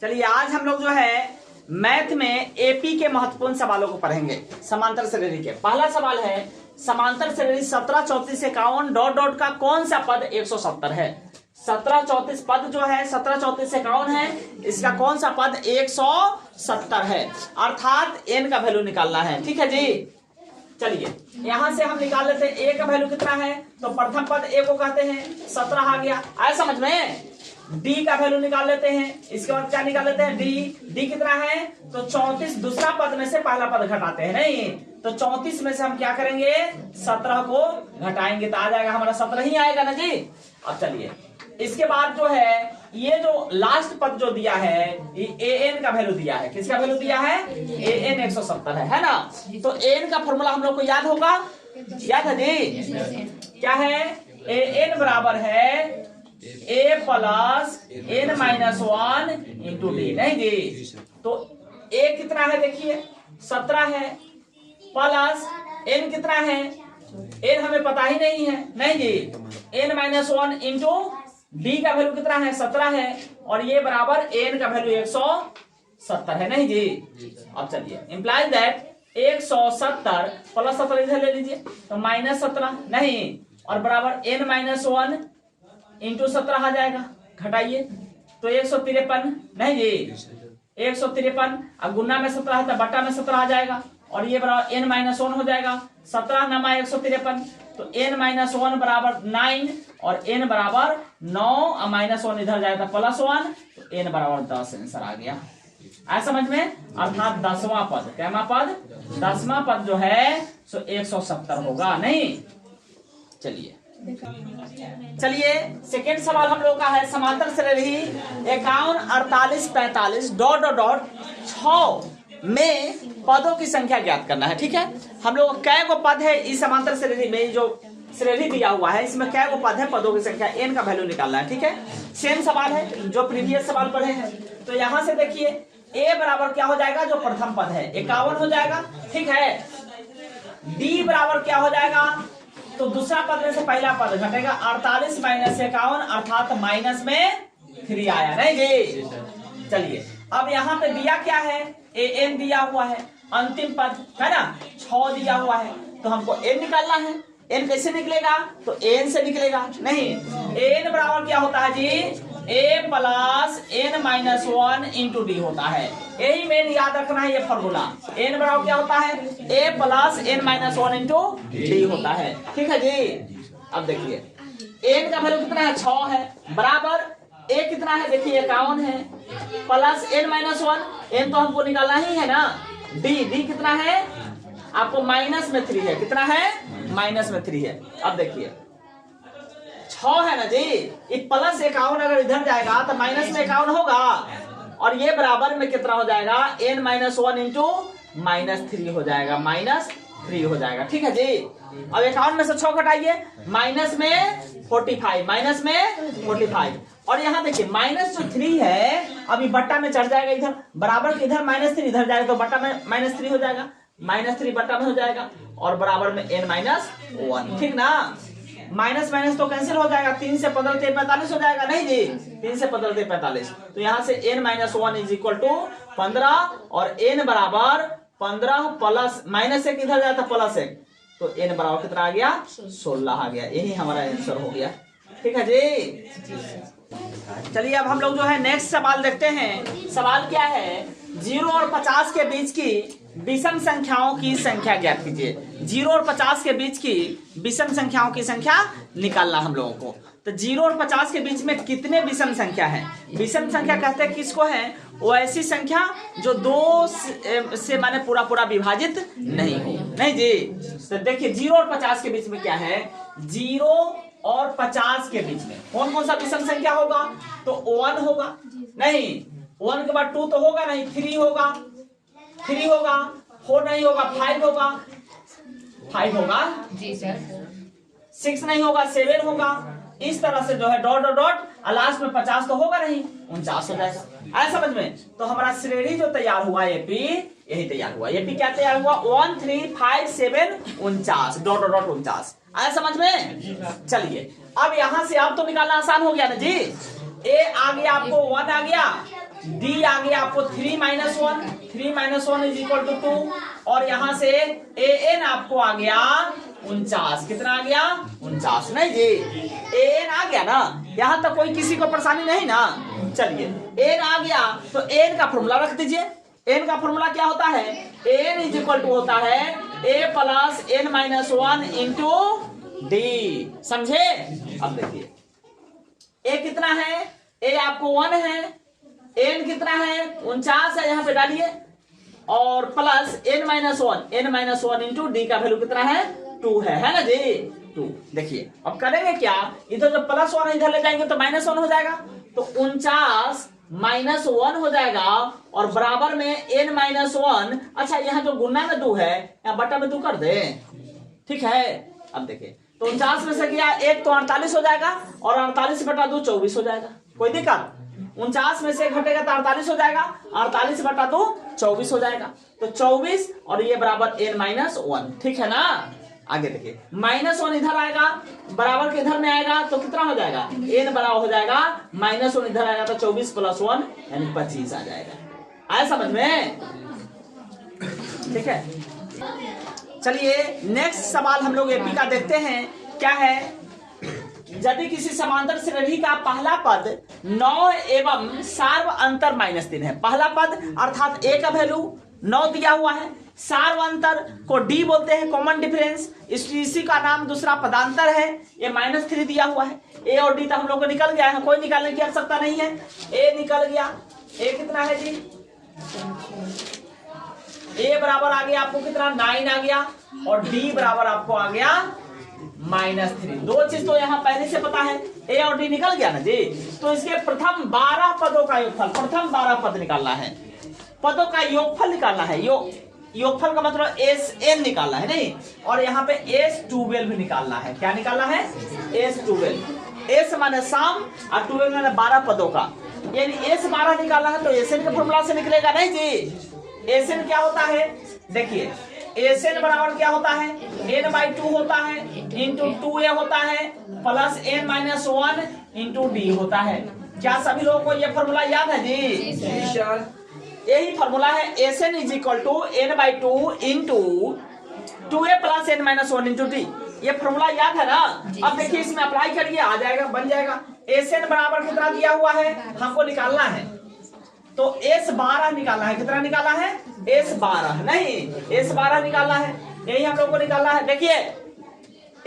चलिए आज हम लोग जो है मैथ में एपी के महत्वपूर्ण सवालों को पढ़ेंगे। समांतर श्रेणी के पहला सवाल है, समांतर श्रेणी 17, 34, 51 डॉट डॉट का कौन सा पद 170 है। 17, 34 पद जो है 17, 34, 51 है, इसका कौन सा पद 170 है, अर्थात n का वैल्यू निकालना है। ठीक है जी। चलिए यहां से हम निकाल लेते हैं a का वैल्यू कितना है, तो प्रथम पद a को कहते हैं 17 आ गया, आया समझ में। d का वैल्यू निकाल लेते हैं, इसके बाद क्या निकाल लेते हैं d कितना है, तो 34 दूसरा पद में से पहला पद घटाते हैं, नहीं तो 34 में से हम क्या करेंगे 17 को घटाएंगे तो आ जाएगा हमारा 17 ही आएगा ना जी। अब चलिए इसके बाद जो है ये जो लास्ट पद जो दिया है ये an का वैल्यू दिया है, किसका वैल्यू दिया है, an 170 है ना। तो an का फॉर्मूला हम लोग को याद होगा, याद है जी, क्या है, an बराबर है a plus n minus 1 into d, नहीं जी। तो a कितना है देखिए 17 है, प्लस n कितना है, n हमें पता ही नहीं है, नहीं जी, n माइनस 1 इंटू डी का वैल्यू कितना है 17 है, और ये बराबर n का वैल्यू 170 है, नहीं जी। अब चलिए इंप्लाइज दैट 170 प्लस 17 इधर ले लीजिए तो माइनस 17, नहीं, और बराबर n माइनस 1 इंटू 17 आ जाएगा, घटाइए तो 153, नहीं जी 153, अब गुना में 17 है तो बट्टा में 17 आ जाएगा, और ये बराबर n माइनस 1 हो जाएगा, 17 नमा 153, तो n माइनस 1 बराबर 9 और n बराबर 9, माइनस 1 इधर जाएगा प्लस 1, तो n बराबर 10 आंसर आ गया, आया समझ में। अर्थात 10वां पद, कैमा पद, 10वां पद जो है सो 170 होगा, नहीं। चलिए सेकेंड सवाल हम लोग का है, समांतर श्रेणी 51, 48, 45 डॉट डॉट डॉट 6 में पदों की संख्या ज्ञात करना है। ठीक है, हम लोग कै गो पद है इस समांतर श्रेणी में, जो श्रेणी दिया हुआ है इसमें कै गो पद है, पदों की संख्या n का वैल्यू निकालना है। ठीक है, सेम सवाल है जो प्रीवियस सवाल पढ़े हैं। तो यहां से देखिए a बराबर क्या हो जाएगा, जो प्रथम पद है 51 हो जाएगा, ठीक है। d बराबर क्या हो जाएगा, तो दूसरा पद में से पहला पद घटेगा, 48 माइनस 51 अर्थात माइनस में 3 आया, नहीं जी। चलिए अब यहाँ पे दिया क्या है, an दिया हुआ है, अंतिम पद है ना 6 दिया हुआ है, तो हमको n निकालना है। n कैसे निकलेगा, तो n से निकलेगा, नहीं, n बराबर क्या होता है जी, a plus n minus 1 into d होता है, यही मेन याद रखना है ये फॉर्मूला। n बराबर क्या होता है, a plus n minus 1 into d होता है, ठीक है जी। अब देखिए n का वैल्यू कितना है 6 है, बराबर a कितना है देखिए 51 है, प्लस n माइनस 1, n तो हमको निकालना ही है ना, d कितना है आपको माइनस में 3 है, कितना है माइनस में 3 है। अब देखिए 6 है ना जी, ये प्लस 51 अगर इधर जाएगा तो माइनस में 51 होगा, और ये बराबर में कितना हो जाएगा n माइनस 1 इंटू माइनस 3 हो जाएगा, माइनस 3 हो जाएगा, ठीक है जी। अब 51 में से 6 घटाइए, माइनस में 45, माइनस में 45, और यहाँ देखिए माइनस जो 3 है अभी बट्टा में चढ़ जाएगा, इधर बराबर के इधर माइनस 3 इधर जाएगा तो बट्टा में माइनस 3 हो जाएगा, माइनस 3 बट्टा में हो जाएगा, और बराबर में n माइनस 1, ठीक ना। माइनस माइनस तो कैंसिल हो जाएगा, 3 से बदलते 45 हो जाएगा, नहीं जी 3 से बदलते 45, तो यहाँ से n minus 1 is equal to 15, और n बराबर 15 प्लस माइनस 1 इधर जाता प्लस 1, तो n बराबर कितना आ गया 16 आ गया, यही हमारा आंसर हो गया, ठीक है जी। चलिए अब हम लोग जो है नेक्स्ट सवाल देखते हैं। सवाल क्या है, 0 और 50 के बीच की विषम संख्याओं की संख्या ज्ञात कीजिए। 0 और 50 के बीच की विषम संख्याओं की संख्या निकालना हम लोगों को। तो 0 और 50 के बीच में कितने विषम संख्या है, विषम संख्या कहते हैं किसको है, वो ऐसी संख्या जो 2 से माने पूरा पूरा विभाजित नहीं हो, नहीं जी। तो देखिए 0 और 50 के बीच में क्या है, 0 और 50 के बीच में कौन कौन सा विषम संख्या होगा, तो 1 होगा, नहीं 1 के बाद 2 तो होगा नहीं, 3 होगा, 4 नहीं होगा, 5 होगा, 5 होगा जी सर, 6 नहीं होगा, 7 होगा, इस तरह से जो है डॉट डॉट डॉट, लास्ट में 50 तो होगा नहीं, 49 हो जाएगा, आया समझ में। तो हमारा श्रेणी जो तैयार हुआ एपी, यही तैयार हुआ, एपी क्या तैयार हुआ 1 3 5 7 49 डॉट डॉट डॉट 49, आया समझ में। चलिए अब यहां से आप तो निकालना आसान हो गया ना जी, ए आ गया आपको 1 आ गया, डी आ गया आपको 3 - 1, 3 - 1 इज इक्वल टू 2, और यहां से ए एन आपको आ गया 49। कितना आ गया? 49। नहीं जी, ए एन आ गया ना, यहां तक कोई किसी को परेशानी नहीं ना। चलिए एन आ गया तो एन का फॉर्मूला रख दीजिए। एन का फॉर्मूला क्या होता है? एन इज इक्वल टू होता है a plus n minus 1 into d. समझे? अब देखिए ए कितना है? ए आपको 1 है, एन कितना है? 49 है, यहां पे डालिए, और plus n minus 1 into d का वैल्यू कितना है? 2 है ना जी? 2। देखिए अब करेंगे क्या, इधर जब +1 इधर ले जाएंगे तो -1 हो जाएगा, तो 49 -1 हो जाएगा, और बराबर में n - 1। अच्छा यहाँ जो गुना में 2 है, यहाँ बटा में 2 कर दे, ठीक है। अब देखिए तो 49 में से गया 1 तो 48 हो जाएगा, और 48 बटा 2 24 हो जाएगा। कोई दिक्कत? 49 में से घटेगा तो 48 हो जाएगा, 48 बटा 2 24 हो जाएगा, तो 24, और ये बराबर n - 1। ठीक है ना? आगे देखिए -1 इधर आएगा, बराबर के इधर में आएगा तो कितना हो जाएगा? n बराबर हो जाएगा -1 इधर आएगा तो 24 + 1 यानी 25 आ जाएगा। आया समझ में? ठीक है, चलिए नेक्स्ट सवाल हम लोग एपी का देखते हैं। क्या है? यदि किसी समांतर श्रेणी का पहला पद 9 एवं सार्व अंतर -3 है। पहला पद अर्थात ए का वैल्यू 9 दिया हुआ है, सार्व अंतर को डी बोलते हैं, कॉमन डिफरेंस, इसी का नाम दूसरा पदांतर है। ये -3 दिया हुआ है। ए और डी तक हम लोग को निकल गया है, कोई निकालने की आवश्यकता नहीं है। ए निकल गया, ए कितना है जी? ए बराबर आ गया आपको कितना? 9 आ गया, और डी बराबर आपको आ गया -3। दो चीज तो यहाँ पहले से पता है, ए और डी निकल गया ना जी। तो इसके प्रथम 12 पदों का योगफल, प्रथम 12 पद निकालना है, पदों का योगफल निकालना है। योगफल का मतलब SN निकालना है, नहीं, और यहाँ पे S12 भी निकालना है। क्या निकालना है? S12। S माने शाम और 12 माने 12 पदों का, यानी S12 निकालना है तो SN के फॉर्मूला से निकलेगा। नहीं जी, SN क्या होता है? देखिए SN बराबर क्या होता है? n/2 होता है, इंटू 2a होता है, प्लस n - 1 इंटू डी होता है। क्या सभी लोगों को ये फॉर्मूला याद है जी? यही फॉर्मूला है, SN is equal to n/2 into 2a plus n - 1 into d. ये फॉर्मूला याद है ना? अब देखिए इसमें अप्लाई करिए, आ जाएगा, बन जाएगा। SN बराबर कितना दिया हुआ है हमको निकालना है, तो S12 निकालना है। कितना निकालना है? S12 नहीं, S12 निकालना है, यही हम लोग को निकालना है। देखिए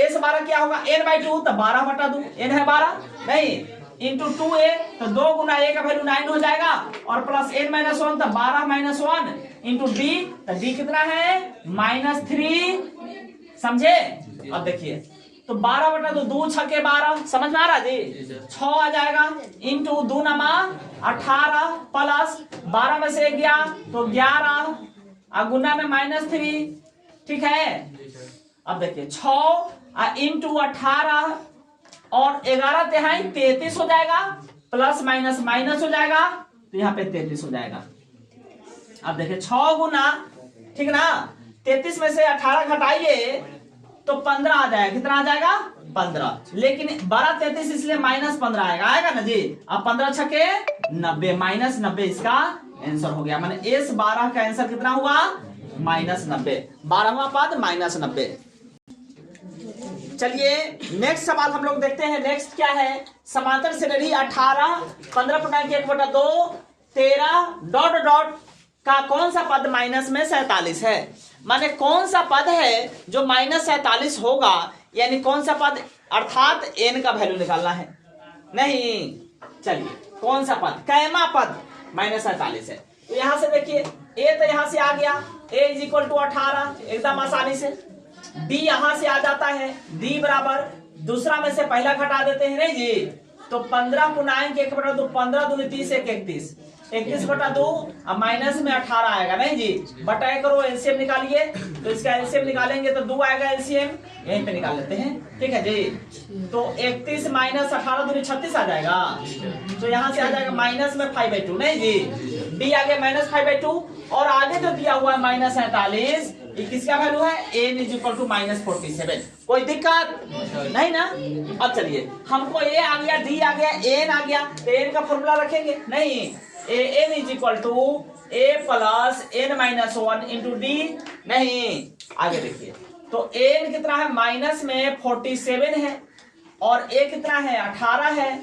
S12 क्या होगा? n/2 तो 12 बटा 2, n है 12 नहीं, इंटू 2a तो 2 गुना a का वैल्यू 9 हो जाएगा, और प्लस n - 1 तो 12 - 1 इंटू डी, तो डी कितना है? -3। समझे? अब देखिए तो 12 बटा 2, 2 छके 12, समझ में आ रहा जी? 6 आ जाएगा, इंटू 2 नमा 18 प्लस 12 में से गया तो 11, और गुना में -3। ठीक है, अब देखिए 6 इंटू 18 और 11 तिहाई 33 हो जाएगा, प्लस माइनस माइनस हो जाएगा, तो यहाँ पे 33 हो जाएगा। अब देखिए 6 गुना, ठीक ना, 33 में से 18 घटाइए तो 15 आ जाएगा। कितना आ जाएगा? 15। लेकिन 12 33 इसलिए -15 आएगा ना जी। अब 15 छके 90, -90 इसका आंसर हो गया। माने S12 का आंसर कितना हुआ? -90। 12वां पद -90। चलिए नेक्स्ट सवाल हम लोग देखते हैं। नेक्स्ट क्या है? समांतर श्रेणी 18 15.1/2 13 डॉट डॉट का कौन सा पद माइनस में 47 है? माने कौन सा पद है जो -47 होगा, यानी कौन सा पद, अर्थात n का वैल्यू निकालना है। नहीं, चलिए कौन सा पद, कैमा पद -47 है। तो यहां से देखिए a तो यहां से आ गया, a इज इक्वल टू 18 एकदम आसानी से। d यहां से आ जाता है, d बराबर दूसरा में से पहला घटा देते हैं, नहीं जी, तो 15 गुणाएं 1/2, 15 दूनी 30 1 31, 31/2, अब माइनस में 18 आएगा, नहीं जी, बटाए करो, एलसीएम निकालिए, तो इसका एलसीएम निकालेंगे तो 2 आएगा एलसीएम, यहीं पे निकाल लेते हैं, ठीक है जी। तो 31 माइनस 18 दूनी 36 आ जाएगा, तो यहाँ से आ जाएगा माइनस में 5/2, नहीं जी, डी आ गया -5/2, और आगे जो दिया हुआ है -47, किसका वैल्यू है? n is equal to -47। कोई दिक्कत नहीं ना? अब चलिए हमको a आ गया, d आ गया, n आ गया, तो n का फॉर्मूला रखेंगे, नहीं, a n is equal to a plus n minus one into d. नहीं, आगे देखिए, तो एन कितना है, माइनस में 47 है और ए कितना है 18 है,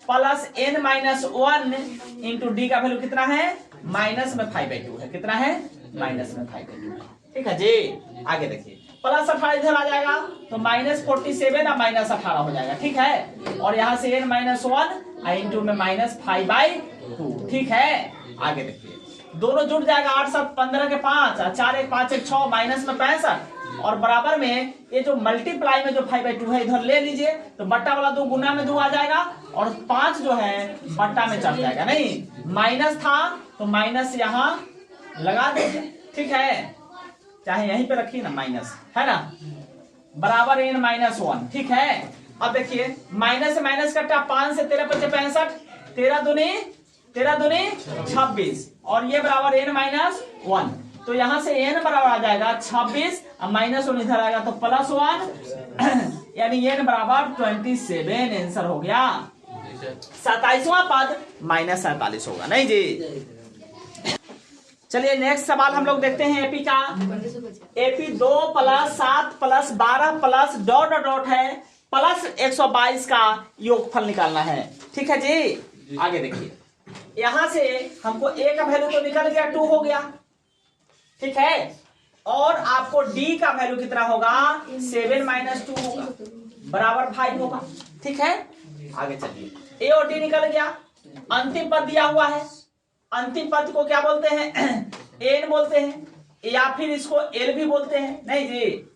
plus n minus one into d का वैल्यू कितना है, माइनस में 5/2 है। कितना है, माइनस में 5/2 है। ठीक है जी, आगे देखिए, प्लस 18 इधर आ जाएगा तो माइनस 47 और माइनस 18 हो जाएगा। ठीक है, और यहाँ से एन माइनस वन इंटू में माइनस 5/2। ठीक है, आगे देखिए, दोनों जुड़ जाएगा, 8 7 15 के 5 और 4 1 5 1 6 माइनस में 65 और बराबर में ये जो मल्टीप्लाई में जो 5/2 है इधर ले लीजिए, तो बट्टा वाला 2 गुना में 2 आ जाएगा और 5 जो है बट्टा में चढ़ जाएगा। नहीं, माइनस था तो माइनस यहाँ लगा दीजिए। ठीक है, चाहे यहीं पे रखिए ना, माइनस है ना, बराबर एन माइनस वन। ठीक है, अब देखिए, माइनस से माइनस कटा, 5 से 13 5 65, 13 दूनी 26 और ये बराबर एन माइनस वन। तो यहां से एन बराबर आ जाएगा 26 और माइनस वन इधर आएगा तो प्लस 1 यानी एन बराबर 27 आंसर हो गया। 27वां पद माइनस 47 होगा। नहीं जी, चलिए नेक्स्ट सवाल हम लोग देखते हैं एपी का। एपी 2 + 7 + 12 प्लस डॉट डॉट है प्लस 122 का योगफल निकालना है। ठीक है जी, आगे देखिए, यहां से हमको ए का वैल्यू तो निकल गया, 2 हो गया। ठीक है, और आपको डी का वैल्यू कितना होगा, 7 - 2 होगा, बराबर 5 होगा। ठीक है, आगे चलिए, ए और डी निकल गया, अंतिम पद दिया हुआ है। अंतिम पद को क्या बोलते हैं, एन बोलते हैं या फिर इसको एल भी बोलते हैं। नहीं जी,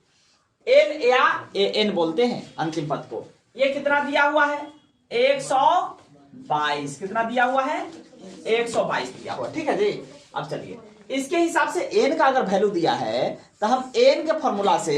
एल या एन बोलते हैं अंतिम पद को। ये कितना दिया हुआ है, 122। कितना दिया हुआ है, 122 दिया हुआ। ठीक है जी, अब चलिए, इसके हिसाब से एन का अगर वैल्यू दिया है तो हम एन के फॉर्मूला से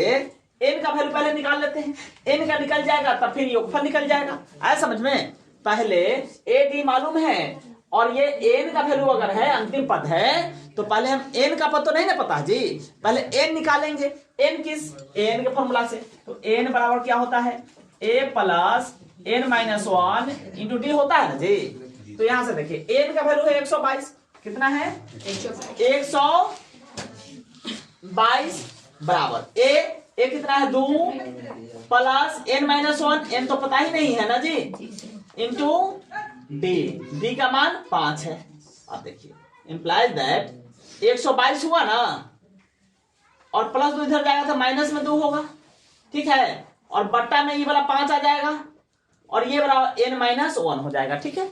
एन का वैल्यू पहले निकाल लेते हैं। एन का निकल जाएगा तब फिर योगफल निकल जाएगा। आया समझ में, पहले ए डी मालूम है और ये एन का वैल्यू अगर है, अंतिम पद है, तो पहले हम एन का पद तो नहीं ना पता जी, पहले एन निकालेंगे। एन किस, एन के फॉर्मूला से। तो एन बराबर क्या होता है, a plus n minus one into d होता है ना जी। तो यहां से देखिए, एन का वैल्यू है 122। कितना है, 122 बराबर ए कितना है, 2 plus n minus one, n तो पता ही नहीं है ना जी, इंटू डी का मान 5 है। अब देखिए, इंप्लाइज दैट 122 हुआ ना, और प्लस 2 इधर जाएगा तो माइनस में 2 होगा। ठीक है, और बट्टा में ये वाला 5 आ जाएगा और ये बराबर एन माइनस वन हो जाएगा। ठीक है,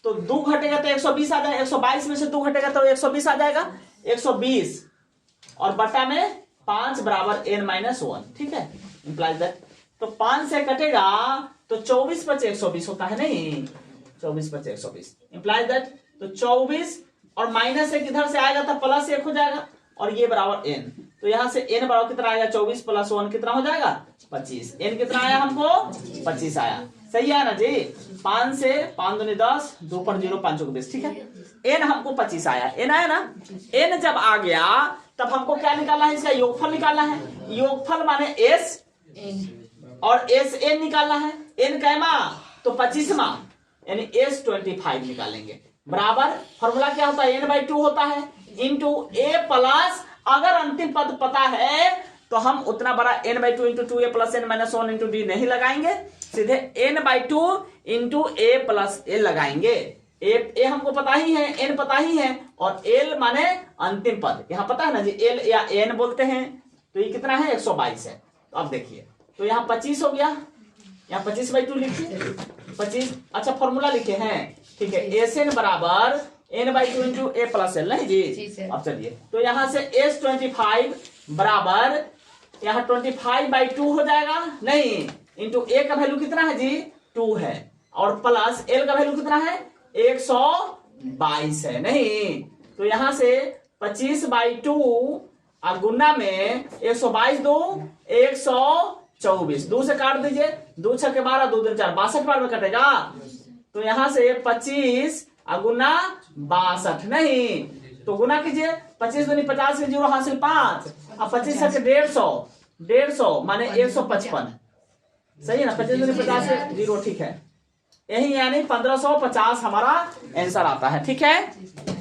तो 2 घटेगा तो 120 आ जाएगा, 122 में से 2 घटेगा तो 120 आ जाएगा, 120 और बट्टा में 5 बराबर एन माइनस वन। ठीक है, इंप्लाइज दैट, तो 5 से कटेगा तो 24 + 120 होता है। नहीं, 24 + 120 इंप्लाइज दैट, तो 24 और माइनस 1 इधर से आएगा तो प्लस 1 हो जाएगा और ये बराबर एन। तो यहां से एन बराबर कितना आएगा, 24 + 1 कितना हो जाएगा, 25। एन कितना आया हमको, 25 आया। सही है ना जी, 5 से 5 दूनी 10, 2 पर 0, 5 20। ठीक है, एन हमको 25 आया। एन आया ना, एन जब आ गया तब हमको क्या निकालना है, इसका योगफल निकालना है। योगफल माने एस और एस एन निकालना है। एन कैमा तो 25वां यानी एस 25 निकालेंगे। बराबर फॉर्मूला क्या होता है, n/2 होता है इंटू ए प्लस, अगर अंतिम पद पता है तो हम उतना बड़ा n/2 into 2a + n - 1 into d नहीं लगाएंगे, सीधे n/2 इंटू a + l लगाएंगे। ए हमको पता ही है, n पता ही है, और l माने अंतिम पद। यहाँ पता है ना जी, l या n बोलते हैं। तो ये कितना है, 122 है। तो अब देखिए, तो यहाँ 25 हो गया, यहाँ 25/2 लिखिए, 25। अच्छा, फॉर्मूला लिखे हैं। ठीक है, एस एन बराबर n/2 इंटू a + l। नहीं जी, अब चलिए, तो यहाँ से एस 25 बराबर यहाँ 25/2 हो जाएगा। नहीं, इंटू ए का वैल्यू कितना है जी, 2 है, और प्लस एल का वैल्यू कितना है, 122 है। नहीं, तो यहां से 25/2 और गुना में 122 2 124, 2 से काट दीजिए, 2 6 के 12, 2 दूनी 4, 62 बार में कटेगा। तो यहां से 25 और गुना 62। नहीं, तो गुना कीजिए, 25 दूनी 50 के 0 हासिल 5 और 25 से 150 माने 155। सही है ना, 25 दूनी 50 से 0। ठीक है, यही यानी 1550 हमारा आंसर आता है। ठीक है।